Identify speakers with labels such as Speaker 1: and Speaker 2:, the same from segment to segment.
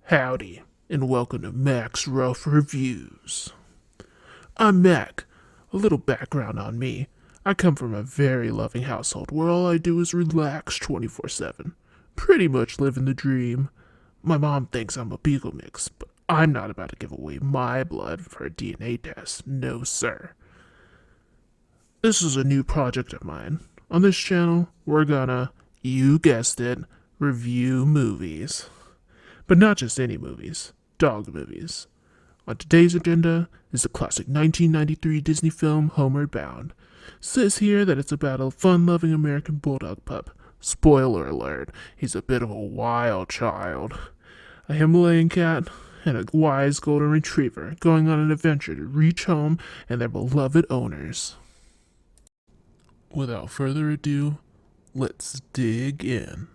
Speaker 1: Howdy, and welcome to Mack's Rough Reviews. I'm Mack. A little background on me. I come from a very loving household where all I do is relax 24/7. Pretty much living the dream. My mom thinks I'm a beagle mix, but I'm not about to give away my blood for a DNA test. No, sir. This is a new project of mine. On this channel, we're gonna, you guessed it, review movies. But not just any movies, dog movies. On today's agenda is the classic 1993 Disney film Homeward Bound. Says here that it's about a fun-loving American bulldog pup. Spoiler alert, he's a bit of a wild child. A Himalayan cat and a wise golden retriever going on an adventure to reach home and their beloved owners. Without further ado, let's dig in.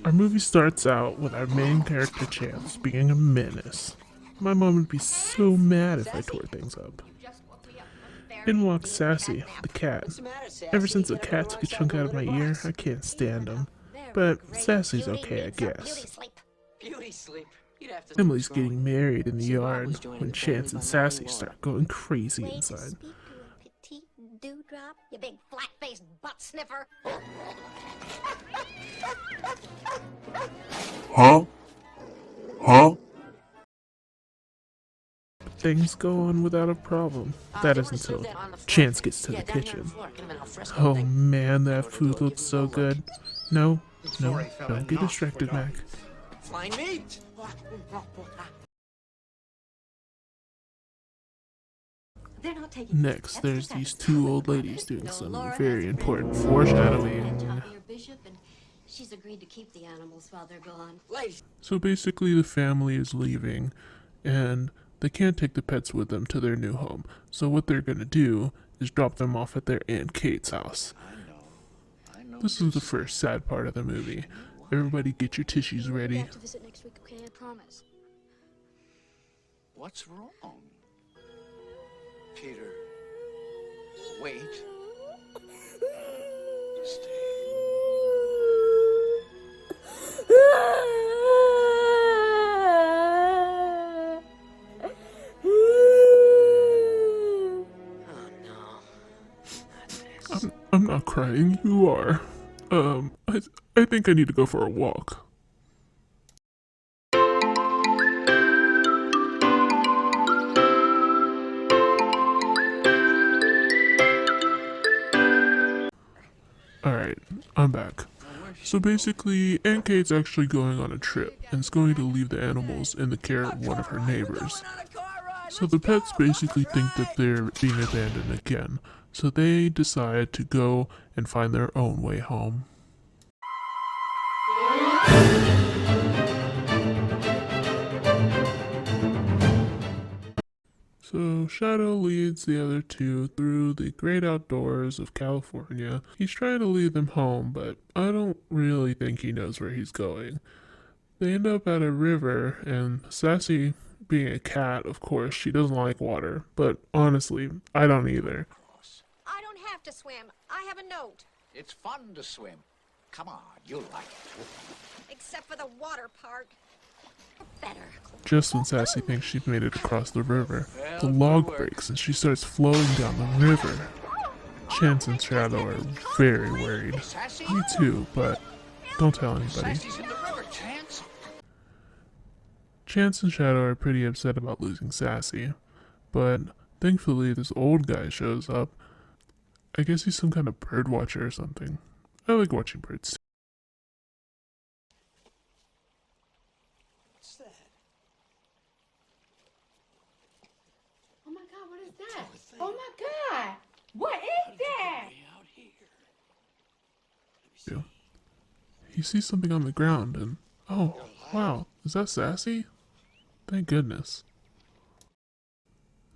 Speaker 1: Our movie starts out with our main character Chance being a menace. My mom would be so mad if I tore things up. In walks Sassy, the cat. Ever since the cat took a chunk out of my ear, I can't stand him. But Sassy's okay, I guess. Emily's getting married in the yard when Chance and Sassy start going crazy inside.
Speaker 2: Dewdrop, you big flat-faced butt sniffer.
Speaker 1: Huh? Things go on without a problem. That is until Chance gets to the kitchen. Oh man, that food looks so good. No, don't get distracted, Mac.
Speaker 3: Fine meat!
Speaker 1: Next, there's these two old ladies doing some very important foreshadowing.
Speaker 2: She's agreed to keep the animals while they're gone.
Speaker 1: So basically the family is leaving, and they can't take the pets with them to their new home. So what they're gonna do is drop them off at their Aunt Kate's house. This is the first sad part of the movie. Everybody get your tissues ready.
Speaker 2: Back to visit next week, okay? I promise.
Speaker 3: What's wrong? Peter, wait. Stay.
Speaker 2: Oh no.
Speaker 1: I'm not crying, you are. I think I need to go for a walk. Alright, I'm back. So basically, Aunt Kate's actually going on a trip and is going to leave the animals in the care of one of her neighbors. So the pets basically think that they're being abandoned again, so they decide to go and find their own way home. So Shadow leads the other two through the great outdoors of California. He's trying to lead them home, but I don't really think he knows where he's going. They end up at a river, and Sassy, being a cat, of course, she doesn't like water, but honestly, I don't either.
Speaker 2: I don't have to swim. I have a note.
Speaker 3: It's fun to swim. Come on, you'll like it.
Speaker 2: Except for the water part. Better.
Speaker 1: Just when Sassy thinks she's made it across the river, the log breaks and she starts flowing down the river. Chance and Shadow are very worried. Me too, but don't tell anybody.
Speaker 3: Sassy's in the river, Chance.
Speaker 1: Chance and Shadow are pretty upset about losing Sassy, but thankfully this old guy shows up. I guess he's some kind of bird watcher or something. I like watching birds.
Speaker 3: What's that?
Speaker 4: Oh my God, what is that? Oh my God, what is that?
Speaker 3: Way out here.
Speaker 1: He sees something on the ground and, oh, wow, is that Sassy? Thank goodness.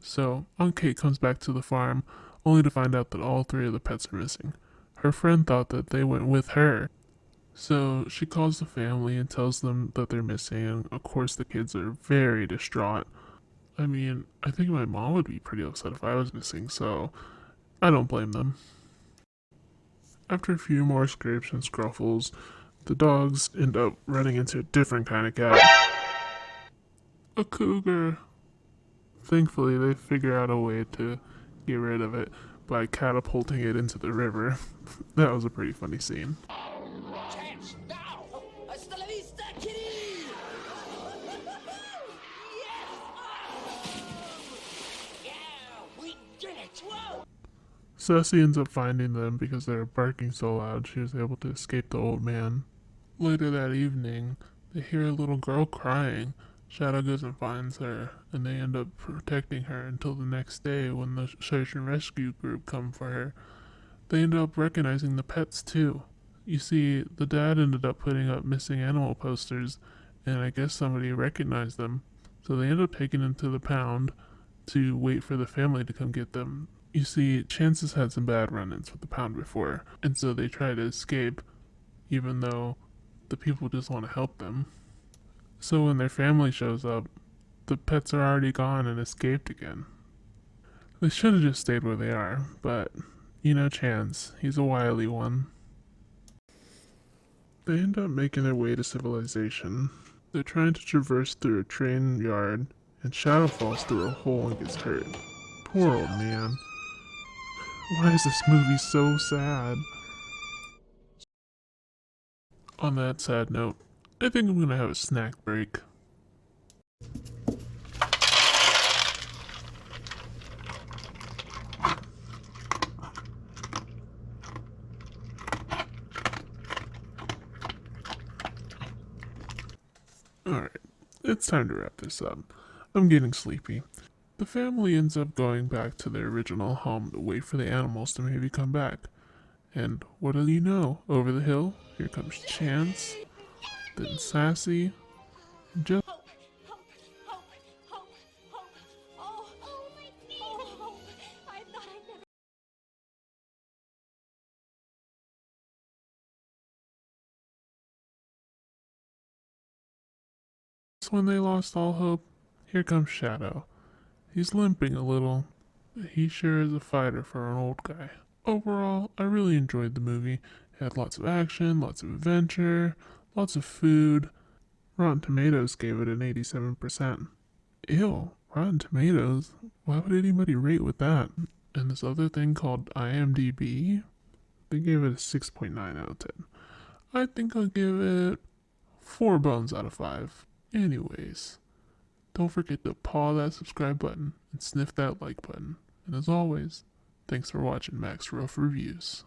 Speaker 1: So, Aunt Kate comes back to the farm, only to find out that all three of the pets are missing. Her friend thought that they went with her. So, she calls the family and tells them that they're missing, and of course the kids are very distraught. I mean, I think my mom would be pretty upset if I was missing, so I don't blame them. After a few more scrapes and scruffles, the dogs end up running into a different kind of cat. A cougar. Thankfully, they figure out a way to get rid of it by catapulting it into the river. That was a pretty funny scene.
Speaker 3: Chance now! Hasta la vista, kitty! Yeah, we did it! Whoa!
Speaker 1: Ceci ends up finding them because they were barking so loud she was able to escape the old man. Later that evening, they hear a little girl crying. Shadow goes and finds her, and they end up protecting her until the next day when the search and rescue group come for her. They end up recognizing the pets too. You see, the dad ended up putting up missing animal posters, and I guess somebody recognized them. So they end up taking them to the pound to wait for the family to come get them. You see, Chance has had some bad run-ins with the pound before, and so they try to escape, even though the people just want to help them. So when their family shows up, the pets are already gone and escaped again. They should have just stayed where they are, but you know Chance, he's a wily one. They end up making their way to civilization. They're trying to traverse through a train yard, and Shadow falls through a hole and gets hurt. Poor old man. Why is this movie so sad? On that sad note, I think I'm gonna have a snack break. Alright, it's time to wrap this up. I'm getting sleepy. The family ends up going back to their original home to wait for the animals to maybe come back. And what do you know? Over the hill, here comes Chance, then Sassy, and just
Speaker 2: Hope, hope, hope, hope, hope. Oh, oh, my feet. Oh, hope. I thought I'd never.
Speaker 1: when they lost all hope, here comes Shadow. He's limping a little, but he sure is a fighter for an old guy. Overall, I really enjoyed the movie. It had lots of action, lots of adventure, lots of food. Rotten Tomatoes gave it an 87%. Ew, Rotten Tomatoes? Why would anybody rate with that? And this other thing called IMDb? They gave it a 6.9 out of 10. I think I'll give it 4 bones out of 5. Anyways, don't forget to paw that subscribe button and sniff that like button. And as always, thanks for watching Mack's Rough Reviews.